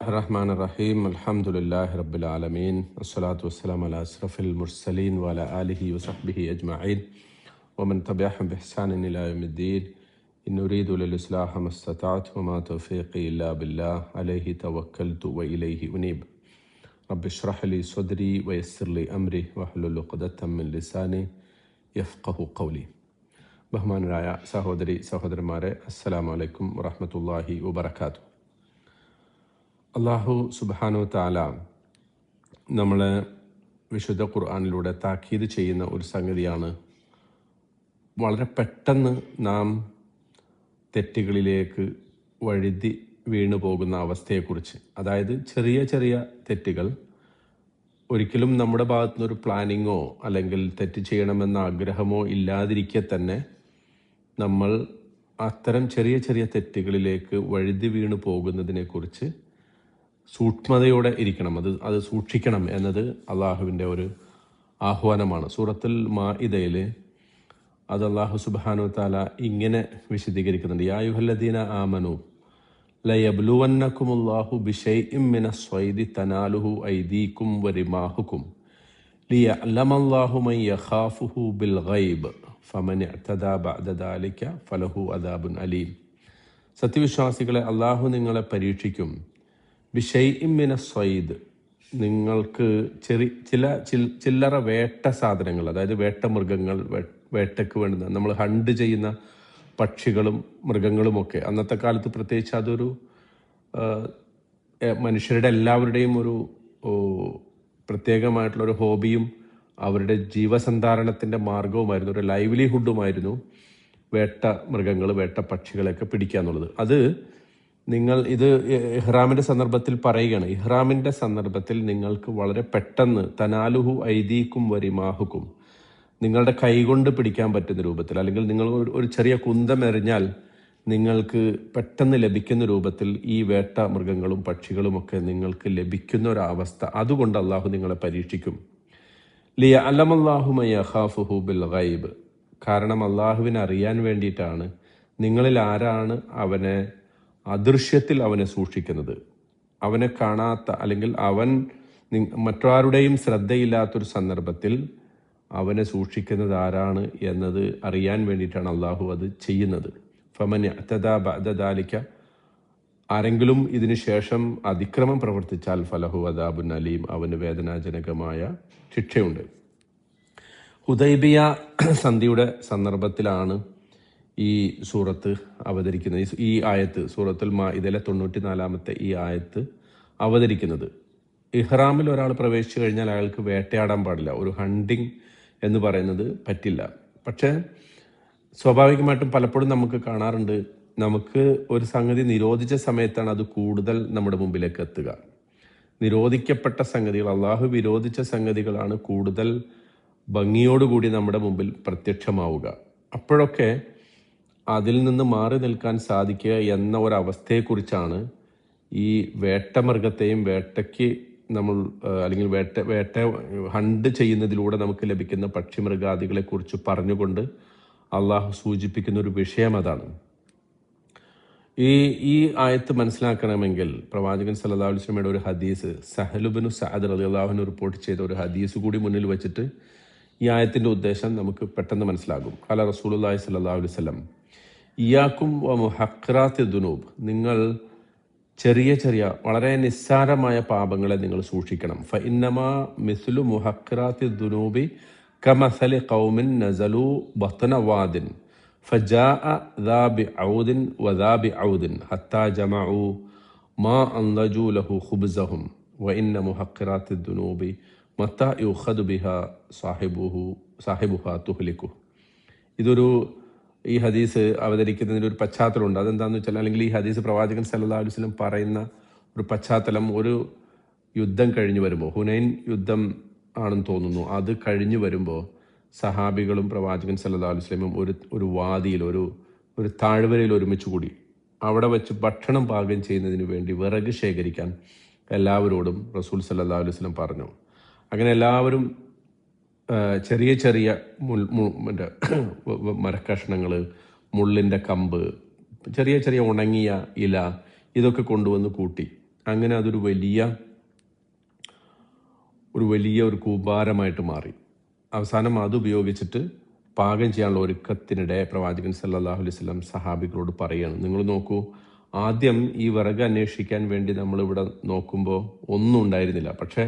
الرحمن الرحيم الحمد لله رب العالمين والصلاة والسلام على أشرف المرسلين وعلى آله وصحبه أجمعين ومن تبعهم بإحسان إلى يوم الدين إن أريد للإصلاح ما استطعت وما توفيقي إلا بالله عليه توكلت وإليه أنيب رب اشرح لي صدري ويسر لي أمري واحلل عقدة من لساني يفقه قولي. ബഹുമാനരായ സഹോദരി സഹോദരന്മാരെ, അസ്സലാമു അലൈക്കും വറഹ്മത്തുള്ളാഹി വബറകാതുഹു. അള്ളാഹു സുബ്ഹാനഹു തആല നമ്മളെ വിശുദ്ധ ഖുർആനിലൂടെ താക്കീത് ചെയ്യുന്ന ഒരു സംഗതിയാണ് വളരെ പെട്ടെന്ന് നാം തെറ്റുകളിലേക്ക് വഴുതി വീണു പോകുന്ന അവസ്ഥയെക്കുറിച്ച്. അതായത് ചെറിയ ചെറിയ തെറ്റുകൾ ഒരിക്കലും നമ്മുടെ ഭാഗത്തുനിന്നൊരു പ്ലാനിങ്ങോ അല്ലെങ്കിൽ തെറ്റ് ചെയ്യണമെന്ന ആഗ്രഹമോ ഇല്ലാതിരിക്കെ തന്നെ നമ്മൾ അത്തരം ചെറിയ ചെറിയ തെറ്റുകളിലേക്ക് വഴുതി വീണു പോകുന്നതിനെക്കുറിച്ച് സൂക്ഷ്മതയോടെ ഇരിക്കണം, അത് സൂക്ഷിക്കണം എന്നത് അള്ളാഹുവിൻ്റെ ഒരു ആഹ്വാനമാണ്. സൂറത്തുൽ മാഇദയിൽ അത് അള്ളാഹു സുബ്ഹാനഹു തആല ഇങ്ങനെ വിശദീകരിക്കുന്നുണ്ട്: യാ അയ്യുഹല്ലദീന ആമനു ലയബ്ലുവന്നകുമുല്ലാഹു ബിശൈഇൻ മിനസ്സൈദി തനാലുഹു ഐദീകും വരിമാഹുകും ലിയഅലമല്ലാഹു മൻ യഖാഫുഹു ബിൽഗൈബ് ഫമൻ ഇഅ്തദാ ബഅദ ദാലിക ഫലഹു അദാബുൻ അലീം. സത്യവിശ്വാസികളെ, അള്ളാഹു നിങ്ങളെ പരീക്ഷിക്കും. ബിശൈഇൻ മിനസ്സൈദ്, നിങ്ങൾക്ക് ചില്ലറ വേട്ട സാധനങ്ങൾ, അതായത് വേട്ട മൃഗങ്ങൾ, വേട്ടയ്ക്ക് വേണ്ടുന്ന നമ്മൾ ഹണ്ട് ചെയ്യുന്ന പക്ഷികളും മൃഗങ്ങളുമൊക്കെ. അന്നത്തെ കാലത്ത് പ്രത്യേകിച്ച് അതൊരു മനുഷ്യരുടെ എല്ലാവരുടെയും ഒരു പ്രത്യേകമായിട്ടുള്ളൊരു ഹോബിയും അവരുടെ ജീവസന്ധാരണത്തിൻ്റെ മാർഗവുമായിരുന്നു, ഒരു ലൈവ്ലിഹുഡുമായിരുന്നു വേട്ട മൃഗങ്ങൾ, വേട്ട പക്ഷികളെയൊക്കെ പിടിക്കുക എന്നുള്ളത്. അത് നിങ്ങൾ ഇത് ഇഹ്റാമിൻ്റെ സന്ദർഭത്തിൽ പറയുകയാണ്. ഇഹ്റാമിൻ്റെ സന്ദർഭത്തിൽ നിങ്ങൾക്ക് വളരെ പെട്ടെന്ന് തനാലുഹു ഐദീക്കും വരിമാഹുക്കും, നിങ്ങളുടെ കൈകൊണ്ട് പിടിക്കാൻ പറ്റുന്ന രൂപത്തിൽ, അല്ലെങ്കിൽ നിങ്ങൾ ഒരു ചെറിയ കുന്തം എറിഞ്ഞാൽ നിങ്ങൾക്ക് പെട്ടെന്ന് ലഭിക്കുന്ന രൂപത്തിൽ ഈ വേട്ട മൃഗങ്ങളും പക്ഷികളുമൊക്കെ നിങ്ങൾക്ക് ലഭിക്കുന്ന ഒരവസ്ഥ. അതുകൊണ്ട് അള്ളാഹു നിങ്ങളെ പരീക്ഷിക്കും. ലിയഅലമല്ലാഹു മൻ യഖാഫുഹു ബിൽഗൈബ്, കാരണം അള്ളാഹുവിനെ അറിയാൻ വേണ്ടിയിട്ടാണ് നിങ്ങളിൽ ആരാണ് അവനെ അദൃശ്യത്തിൽ അവനെ സൂക്ഷിക്കുന്നത്, അവനെ കാണാത്ത, അല്ലെങ്കിൽ അവൻ മറ്റാരുടെയും ശ്രദ്ധയില്ലാത്തൊരു സന്ദർഭത്തിൽ അവനെ സൂക്ഷിക്കുന്നത് ആരാണ് എന്നത് അറിയാൻ വേണ്ടിയിട്ടാണ് അള്ളാഹു അത് ചെയ്യുന്നത്. ഫമൻ ഇഅ്തദാ ബഅദ ദാലിക, ആരെങ്കിലും ഇതിനു ശേഷം അതിക്രമം പ്രവർത്തിച്ചാൽ ഫലഹു അദാബുൻ അലീം, അവന് വേദനാജനകമായ ശിക്ഷയുണ്ട്. ഹുദൈബിയ സന്ധിയുടെ സന്ദർഭത്തിലാണ് ഈ സൂറത്ത് അവതരിക്കുന്നത്. ഈ ആയത്ത് സൂറത്തുൽ മാഇദയിലെ 94-ാമത്തെ ഈ ആയത്ത് അവതരിക്കുന്നത്. ഇഹ്റാമിൽ ഒരാൾ പ്രവേശിച്ചു കഴിഞ്ഞാൽ അയാൾക്ക് വേട്ടയാടാൻ പാടില്ല, ഒരു ഹണ്ടിങ് എന്ന് പറയുന്നത് പറ്റില്ല. പക്ഷേ സ്വാഭാവികമായിട്ടും പലപ്പോഴും നമുക്ക് കാണാറുണ്ട്, നമുക്ക് ഒരു സംഗതി നിരോധിച്ച സമയത്താണ് അത് കൂടുതൽ നമ്മുടെ മുമ്പിലേക്ക് എത്തുക. നിരോധിക്കപ്പെട്ട സംഗതികൾ, അള്ളാഹു വിരോധിച്ച സംഗതികളാണ് കൂടുതൽ ഭംഗിയോടുകൂടി നമ്മുടെ മുമ്പിൽ പ്രത്യക്ഷമാവുക. അപ്പോഴൊക്കെ അതിൽ നിന്ന് മാറി നിൽക്കാൻ സാധിക്കുക എന്ന ഒരവസ്ഥയെക്കുറിച്ചാണ് ഈ വേട്ടമൃഗത്തെയും വേട്ടയ്ക്ക് നമ്മൾ അല്ലെങ്കിൽ വേട്ട ഹണ്ട് ചെയ്യുന്നതിലൂടെ നമുക്ക് ലഭിക്കുന്ന പക്ഷിമൃഗാദികളെ കുറിച്ച് പറഞ്ഞുകൊണ്ട് അള്ളാഹു സൂചിപ്പിക്കുന്ന ഒരു വിഷയം അതാണ്. ഈ ആയത്ത് മനസ്സിലാക്കണമെങ്കിൽ പ്രവാചകൻ സല്ലല്ലാഹു അലൈഹി വസല്ലമയുടെ ഒരു ഹദീസ്, സഹൽ ഇബ്നു സഅദ് റളിയല്ലാഹു അൻഹു റിപ്പോർട്ട് ചെയ്ത ഒരു ഹദീസ് കൂടി മുന്നിൽ വെച്ചിട്ട് ഈ ആയത്തിൻ്റെ ഉദ്ദേശം നമുക്ക് പെട്ടെന്ന് മനസ്സിലാകും. ഖാല റസൂലുള്ളാഹി സ്വല്ലല്ലാഹു അലൈഹി വസല്ലം ഇയ്യാക്കും വ മുഹഖ്ഖറാത്തി ദുനൂബ്, നിങ്ങൾ ചെറിയ ചെറിയ വളരെ നിസ്സാരമായ പാപങ്ങളെ നിങ്ങൾ സൂക്ഷിക്കണം. ഫ ഇന്നമാ മിസ്ലു മുഹഖ്ഖറാത്തി ദുനൂബി കമസലി ഖൗമിൻ നസലു ബത്ന വാദിൻ ഫജാഅ ദാ ബിഔദിൻ വദാ ബിഔദിൻ ഹത്താ ജമഉ മാ അൻദജു ലഹു ഖുബ്സഹും വ ഇന്ന മുഹഖ്ഖറാത്തി ദുനൂബി മത്താ യുഖദു ബിഹാ സാഹിബുഹാ തുഹ്ലിക്കു. ഈ ഹദീസ് അവതരിക്കുന്നതിന് ഒരു പശ്ചാത്തലമുണ്ട്. അതെന്താണെന്ന് വെച്ചാൽ, അല്ലെങ്കിൽ ഈ ഹദീസ് പ്രവാചകൻ സല്ലല്ലാഹു അലൈഹി വസല്ലം പറയുന്ന ഒരു പശ്ചാത്തലം, ഒരു യുദ്ധം കഴിഞ്ഞു വരുമ്പോൾ, ഹുനൈൻ യുദ്ധം ആണെന്ന് തോന്നുന്നു, അത് കഴിഞ്ഞു വരുമ്പോൾ സഹാബികളും പ്രവാചകൻ സല്ലല്ലാഹു അലൈഹി വസല്ലം ഒരു വാദിയിൽ, ഒരു താഴ്വരയിൽ ഒരുമിച്ച് കൂടി അവിടെ വെച്ച് ഭക്ഷണം പാകം ചെയ്യുന്നതിന് വേണ്ടി വിറക് ശേഖരിക്കാൻ എല്ലാവരോടും റസൂൽ സല്ലല്ലാഹു അലൈഹി വസല്ലം പറഞ്ഞു. അങ്ങനെ എല്ലാവരും ചെറിയ ചെറിയ മരക്കഷ്ണങ്ങൾ, മുള്ളിൻ്റെ കമ്പ്, ചെറിയ ചെറിയ ഉണങ്ങിയ ഇല, ഇതൊക്കെ കൊണ്ടുവന്ന് കൂട്ടി. അങ്ങനെ അതൊരു വലിയ ഒരു കൂമ്പാരമായിട്ട് മാറി. അവസാനം അത് ഉപയോഗിച്ചിട്ട് പാകം ചെയ്യാനുള്ള ഒരുക്കത്തിനിടെ പ്രവാചകൻ സല്ലല്ലാഹു അലൈഹി വസല്ലം സഹാബികളോട് പറയുകയാണ്, നിങ്ങൾ നോക്കൂ, ആദ്യം ഈ വിറക് അന്വേഷിക്കാൻ വേണ്ടി നമ്മളിവിടെ നോക്കുമ്പോൾ ഒന്നും ഉണ്ടായിരുന്നില്ല. പക്ഷേ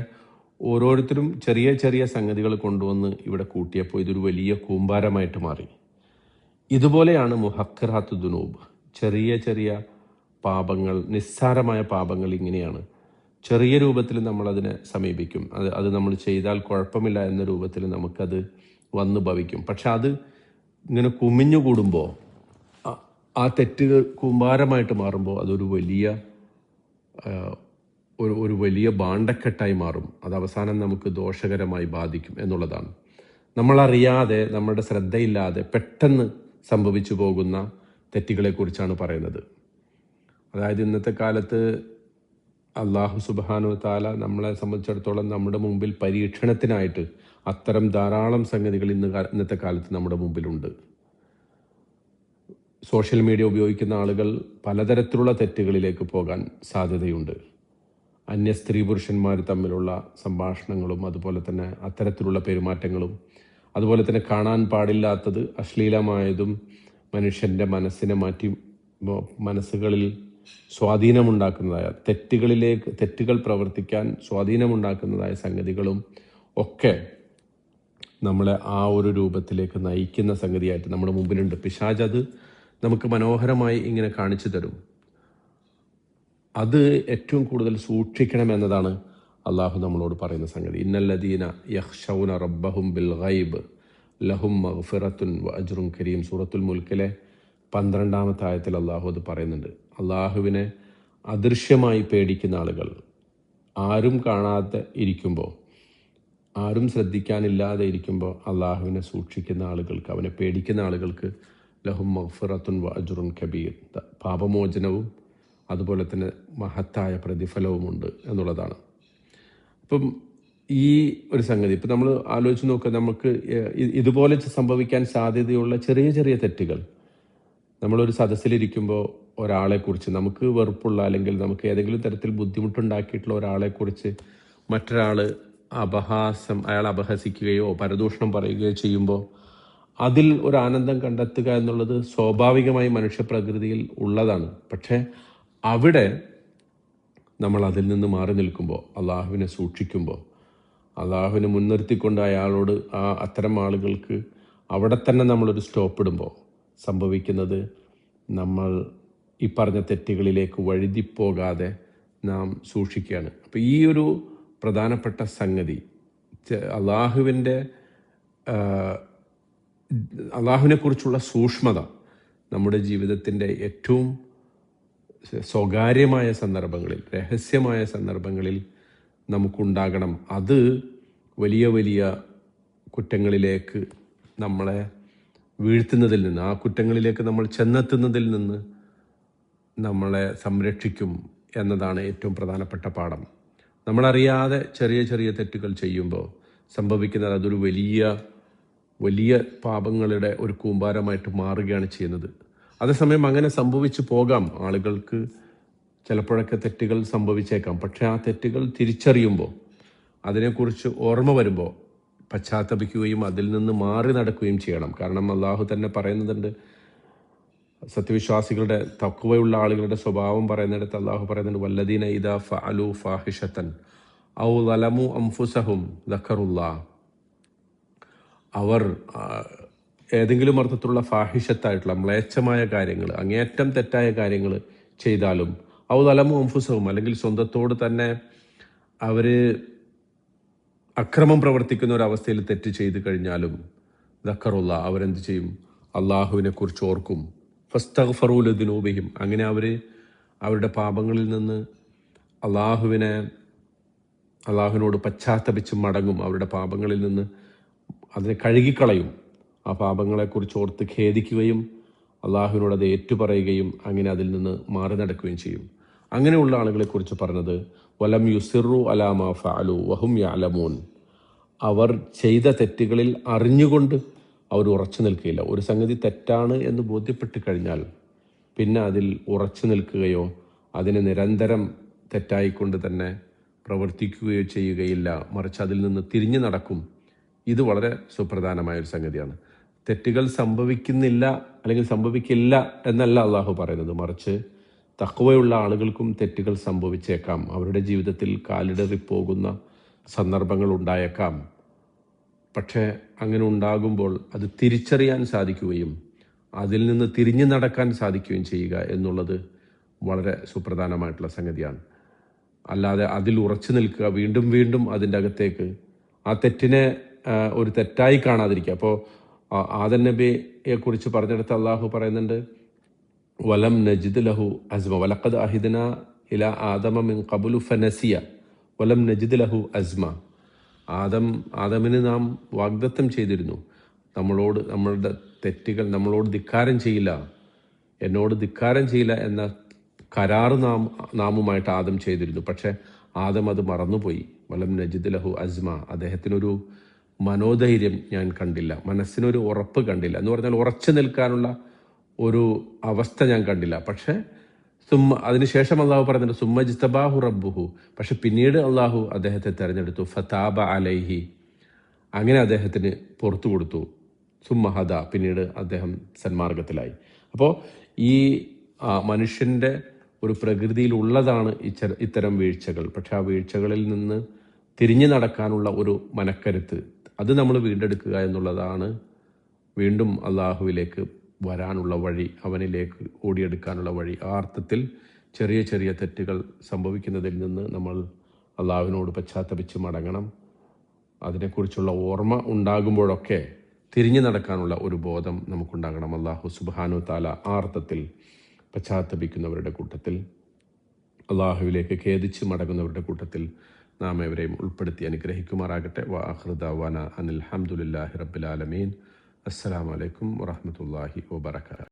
ഓരോരുത്തരും ചെറിയ ചെറിയ സംഗതികൾ കൊണ്ടുവന്ന് ഇവിടെ കൂട്ടിയപ്പോൾ ഇതൊരു വലിയ കൂമ്പാരമായിട്ട് മാറി. ഇതുപോലെയാണ് മുഹക്കറാത്തു ദുനൂബ്. ചെറിയ ചെറിയ പാപങ്ങൾ, നിസ്സാരമായ പാപങ്ങൾ ഇങ്ങനെയാണ്. ചെറിയ രൂപത്തിൽ നമ്മളതിനെ സമീപിക്കും. അത് നമ്മൾ ചെയ്താൽ കുഴപ്പമില്ല എന്ന രൂപത്തിൽ നമുക്കത് വന്ന് ഭവിക്കും. പക്ഷെ അത് ഇങ്ങനെ കുമിഞ്ഞുകൂടുമ്പോൾ, ആ തെറ്റുകൾ കൂമ്പാരമായിട്ട് മാറുമ്പോൾ അതൊരു വലിയ ഭാണ്ഡക്കെട്ടായി മാറും. അത് അവസാനം നമുക്ക് ദോഷകരമായി ബാധിക്കും എന്നുള്ളതാണ്. നമ്മളറിയാതെ, നമ്മുടെ ശ്രദ്ധയില്ലാതെ പെട്ടെന്ന് സംഭവിച്ചു പോകുന്ന തെറ്റുകളെക്കുറിച്ചാണ് പറയുന്നത്. അതായത് ഇന്നത്തെ കാലത്ത് അള്ളാഹു സുബ്ഹാനഹു വതആല നമ്മളെ സംബന്ധിച്ചിടത്തോളം നമ്മുടെ മുമ്പിൽ പരീക്ഷണത്തിനായിട്ട് അത്തരം ധാരാളം സംഗതികൾ ഇന്നത്തെ കാലത്ത് നമ്മുടെ മുമ്പിലുണ്ട്. സോഷ്യൽ മീഡിയ ഉപയോഗിക്കുന്ന ആളുകൾ പലതരത്തിലുള്ള തെറ്റുകളിലേക്ക് പോകാൻ സാധ്യതയുണ്ട്. അന്യ സ്ത്രീ പുരുഷന്മാർ തമ്മിലുള്ള സംഭാഷണങ്ങളും അതുപോലെ തന്നെ അത്തരത്തിലുള്ള പെരുമാറ്റങ്ങളും, അതുപോലെ തന്നെ കാണാൻ പാടില്ലാത്തത്, അശ്ലീലമായതും മനുഷ്യൻ്റെ മനസ്സിനെ മാറ്റി മനസ്സുകളിൽ സ്വാധീനമുണ്ടാക്കുന്നതായ തെറ്റുകൾ പ്രവർത്തിക്കാൻ സ്വാധീനമുണ്ടാക്കുന്നതായ സംഗതികളും ഒക്കെ നമ്മളെ ആ ഒരു രൂപത്തിലേക്ക് നയിക്കുന്ന സംഗതിയായിട്ട് നമ്മുടെ മുമ്പിലുണ്ട്. പിശാച് അത് നമുക്ക് മനോഹരമായി ഇങ്ങനെ കാണിച്ചു തരും. അത് ഏറ്റവും കൂടുതൽ സൂക്ഷിക്കണമെന്നതാണ് അള്ളാഹു നമ്മളോട് പറയുന്ന സംഗതി. ഇന്നല്ലദീന യഖ്ശൗന റബ്ബഹും ബിൽ ഗൈബ് ലഹും മഗ്ഫിറത്തുൻ വ അജ്റുൻ കരീം. സൂറത്തുൽ മുൽക്കിലെ 12-ാമത്തെ ആയത്തിൽ അള്ളാഹു അത് പറയുന്നുണ്ട്. അള്ളാഹുവിനെ അദൃശ്യമായി പേടിക്കുന്ന ആളുകൾ, ആരും കാണാതെ ഇരിക്കുമ്പോൾ, ആരും ശ്രദ്ധിക്കാനില്ലാതെ ഇരിക്കുമ്പോൾ അള്ളാഹുവിനെ സൂക്ഷിക്കുന്ന ആളുകൾക്ക്, അവനെ പേടിക്കുന്ന ആളുകൾക്ക് ലഹും മഗ്ഫിറത്തുൻ വ അജ്റുൻ കബീർ, പാപമോചനവും അതുപോലെ തന്നെ മഹത്തായ പ്രതിഫലവുമുണ്ട് എന്നുള്ളതാണ്. അപ്പം ഈ ഒരു സംഗതി ഇപ്പം നമ്മൾ ആലോചിച്ച് നോക്കുക, നമുക്ക് ഇതുപോലെ സംഭവിക്കാൻ സാധ്യതയുള്ള ചെറിയ ചെറിയ തെറ്റുകൾ, നമ്മളൊരു സദസ്സിലിരിക്കുമ്പോൾ ഒരാളെക്കുറിച്ച് നമുക്ക് വെറുപ്പുള്ള, അല്ലെങ്കിൽ നമുക്ക് ഏതെങ്കിലും തരത്തിൽ ബുദ്ധിമുട്ടുണ്ടാക്കിയിട്ടുള്ള ഒരാളെക്കുറിച്ച് മറ്റൊരാൾ അയാൾ അപഹസിക്കുകയോ പരദൂഷണം പറയുകയോ ചെയ്യുമ്പോൾ അതിൽ ഒരു ആനന്ദം കണ്ടെത്തുക എന്നുള്ളത് സ്വാഭാവികമായി മനുഷ്യപ്രകൃതിയിൽ ഉള്ളതാണ്. പക്ഷേ അവിടെ നമ്മൾ അതിൽ നിന്ന് മാറി നിൽക്കുമ്പോൾ, അള്ളാഹുവിനെ സൂക്ഷിക്കുമ്പോൾ, അള്ളാഹുവിനെ മുൻനിർത്തിക്കൊണ്ട് അയാളോട് അത്തരം ആളുകൾക്ക് അവിടെ തന്നെ നമ്മളൊരു സ്റ്റോപ്പ് ഇടുമ്പോൾ സംഭവിക്കുന്നത്, നമ്മൾ ഈ പറഞ്ഞ തെറ്റുകളിലേക്ക് വഴുതിപ്പോകാതെ നാം സൂക്ഷിക്കുകയാണ്. അപ്പോൾ ഈ ഒരു പ്രധാനപ്പെട്ട സംഗതി, അള്ളാഹുവിനെക്കുറിച്ചുള്ള സൂക്ഷ്മത നമ്മുടെ ജീവിതത്തിൻ്റെ ഏറ്റവും സ്വകാര്യമായ സന്ദർഭങ്ങളിൽ, രഹസ്യമായ സന്ദർഭങ്ങളിൽ നമുക്കുണ്ടാകണം. അത് വലിയ വലിയ കുറ്റങ്ങളിലേക്ക് നമ്മളെ വീഴ്ത്തുന്നതിൽ നിന്ന്, ആ കുറ്റങ്ങളിലേക്ക് നമ്മൾ ചെന്നെത്തുന്നതിൽ നിന്ന് നമ്മളെ സംരക്ഷിക്കും എന്നതാണ് ഏറ്റവും പ്രധാനപ്പെട്ട പാഠം. നമ്മളറിയാതെ ചെറിയ ചെറിയ തെറ്റുകൾ ചെയ്യുമ്പോൾ സംഭവിക്കുന്നത് അതൊരു വലിയ പാപങ്ങളുടെ ഒരു കൂമ്പാരമായിട്ട് മാറുകയാണ് ചെയ്യുന്നത്. അതേസമയം അങ്ങനെ സംഭവിച്ചു പോകാം, ആളുകൾക്ക് ചിലപ്പോഴൊക്കെ തെറ്റുകൾ സംഭവിച്ചേക്കാം. പക്ഷെ ആ തെറ്റുകൾ തിരിച്ചറിയുമ്പോൾ, അതിനെക്കുറിച്ച് ഓർമ്മ വരുമ്പോൾ പശ്ചാത്തപിക്കുകയും അതിൽ നിന്ന് മാറി നടക്കുകയും ചെയ്യണം. കാരണം അള്ളാഹു തന്നെ പറയുന്നുണ്ട്, സത്യവിശ്വാസികളുടെ തഖ്വയുള്ള ആളുകളുടെ സ്വഭാവം പറയുന്നിടത്ത് അള്ളാഹു പറയുന്നുണ്ട്, വല്ലദീന ഇദാ ഫഅലു ഫാഹിഷതൻ ഔ ളലമു അൻഫുസഹും ദക്കറുല്ലാഹ്. അവർ ഏതെങ്കിലും അർത്ഥത്തിലുള്ള ഫാഹിഷത്തായിട്ടുള്ള മ്ലേച്ഛമായ കാര്യങ്ങൾ, അങ്ങേയറ്റം തെറ്റായ കാര്യങ്ങൾ ചെയ്താലും, ഔ ളലമു അൻഫുസഹും, അല്ലെങ്കിൽ സ്വന്തത്തോട് തന്നെ അവർ അക്രമം പ്രവർത്തിക്കുന്ന ഒരവസ്ഥയിൽ തെറ്റ് ചെയ്ത് കഴിഞ്ഞാലും ദക്കറുള്ള, അവരെന്ത് ചെയ്യും? അള്ളാഹുവിനെ കുറിച്ച് ഓർക്കും. ഫസ്തഗ്ഫറൂ ലിദുനൂബിഹിം, അങ്ങനെ അവർ അവരുടെ പാപങ്ങളിൽ നിന്ന് അള്ളാഹുവിനോട് പശ്ചാത്തപിച്ച് മടങ്ങും. അവരുടെ പാപങ്ങളിൽ നിന്ന് അതിനെ കഴുകിക്കളയും. ആ പാപങ്ങളെക്കുറിച്ച് ഓർത്ത് ഖേദിക്കുകയും അള്ളാഹുവിനോട് അത് ഏറ്റുപറയുകയും അങ്ങനെ അതിൽ നിന്ന് മാറി നടക്കുകയും ചെയ്യും. അങ്ങനെയുള്ള ആളുകളെക്കുറിച്ച് പറഞ്ഞത്, വലം യുസിറു അലാ മാ ഫഅലു വഹും യഅലമൂൻ. അവർ ചെയ്ത തെറ്റുകളിൽ അറിഞ്ഞുകൊണ്ട് അവർ ഉറച്ചു നിൽക്കുകയില്ല. ഒരു സംഗതി തെറ്റാണ് എന്ന് ബോധ്യപ്പെട്ട് കഴിഞ്ഞാൽ പിന്നെ അതിൽ ഉറച്ചു നിൽക്കുകയോ അതിനെ നിരന്തരം തെറ്റായിക്കൊണ്ട് തന്നെ പ്രവർത്തിക്കുകയോ ചെയ്യുകയില്ല, മറിച്ച് അതിൽ നിന്ന് തിരിഞ്ഞു നടക്കും. ഇത് വളരെ സുപ്രധാനമായൊരു സംഗതിയാണ്. തെറ്റുകൾ സംഭവിക്കുന്നില്ല അല്ലെങ്കിൽ സംഭവിക്കില്ല എന്നല്ല അള്ളാഹു പറയുന്നത്, മറിച്ച് തഖ്വയുള്ള ആളുകൾക്കും തെറ്റുകൾ സംഭവിച്ചേക്കാം. അവരുടെ ജീവിതത്തിൽ കാലിടറിപ്പോകുന്ന സന്ദർഭങ്ങൾ ഉണ്ടായേക്കാം. പക്ഷേ അങ്ങനെ ഉണ്ടാകുമ്പോൾ അത് തിരിച്ചറിയാൻ സാധിക്കുകയും അതിൽ നിന്ന് തിരിഞ്ഞു നടക്കാൻ സാധിക്കുകയും ചെയ്യുക എന്നുള്ളത് വളരെ സുപ്രധാനമായിട്ടുള്ള സംഗതിയാണ്. അല്ലാതെ അതിൽ ഉറച്ചു നിൽക്കുക, വീണ്ടും വീണ്ടും അതിൻ്റെ അകത്തേക്ക് ആ തെറ്റിനെ ഒരു തെറ്റായി കാണാതിരിക്കുക. അപ്പോൾ ആദം നബിയെ കുറിച്ച് പറഞ്ഞെടുത്ത് അള്ളാഹു പറയുന്നുണ്ട്, വലം നജിദ് ലഹു അസ്മ വലഖദ് അഹിദ്ന ഇല ആദമ മിൻ ഖബ്ലു ഫനസിയ വലം നജിദ് ലഹു അസ്മ. ആദമിന് നാം വാഗ്ദത്തം ചെയ്തിരുന്നു, നമ്മളുടെ തെറ്റുകൾ നമ്മളോട് ധിക്കാരം ചെയ്യില്ല, എന്നോട് ധിക്കാരം ചെയ്യില്ല എന്ന കരാറ് നാമുമായിട്ട് ആദം ചെയ്തിരുന്നു. പക്ഷെ ആദം അത് മറന്നുപോയി. വലം നജിദ് ലഹു അസ്മ, അദ്ദേഹത്തിനൊരു മനോധൈര്യം ഞാൻ കണ്ടില്ല, മനസ്സിനൊരു ഉറപ്പ് കണ്ടില്ല, എന്ന് പറഞ്ഞാൽ ഉറച്ചു നിൽക്കാനുള്ള ഒരു അവസ്ഥ ഞാൻ കണ്ടില്ല. പക്ഷെ അതിനുശേഷം അള്ളാഹു പറയുന്നുണ്ട്, സുമ്മ ജിതബാഹു റബ്ബുഹു, പക്ഷെ പിന്നീട് അള്ളാഹു അദ്ദേഹത്തെ തെരഞ്ഞെടുത്തു, ഫതാബ അലൈഹി, അങ്ങനെ അദ്ദേഹത്തിന് പുറത്തു കൊടുത്തു. സുമ്മ ഹദ, പിന്നീട് അദ്ദേഹം സന്മാർഗത്തിലായി. അപ്പോൾ ഈ മനുഷ്യൻ്റെ ഒരു പ്രകൃതിയിലുള്ളതാണ് ഇത്തരം വീഴ്ചകൾ. പക്ഷെ ആ വീഴ്ചകളിൽ നിന്ന് തിരിഞ്ഞു നടക്കാനുള്ള ഒരു മനക്കരുത്ത്, അത് നമ്മൾ വീണ്ടെടുക്കുക എന്നുള്ളതാണ് വീണ്ടും അള്ളാഹുവിലേക്ക് വരാനുള്ള വഴി, അവനിലേക്ക് ഓടിയെടുക്കാനുള്ള വഴി. ആ അർത്ഥത്തിൽ ചെറിയ ചെറിയ തെറ്റുകൾ സംഭവിക്കുന്നതിൽ നിന്ന് നമ്മൾ അള്ളാഹുവിനോട് പശ്ചാത്തപിച്ച് മടങ്ങണം. അതിനെക്കുറിച്ചുള്ള ഓർമ്മ ഉണ്ടാകുമ്പോഴൊക്കെ തിരിഞ്ഞു നടക്കാനുള്ള ഒരു ബോധം നമുക്കുണ്ടാകണം. അള്ളാഹു സുബ്ഹാനഹു തആല ആ അർത്ഥത്തിൽ പശ്ചാത്തപിക്കുന്നവരുടെ കൂട്ടത്തിൽ, അള്ളാഹുവിലേക്ക് ഖേദിച്ച് മടങ്ങുന്നവരുടെ കൂട്ടത്തിൽ നാം എവരെയും ഉൾപ്പെടുത്തി അനുഗ്രഹിക്കുമാറാകട്ടെ. വആഖിറു ദഅവാന അനിൽ ഹംദുലില്ലാഹി റബ്ബിൽ ആലമീൻ. അസ്സലാമു അലൈക്കും വറഹ്മത്തുള്ളാഹി വബറകാതുഹു.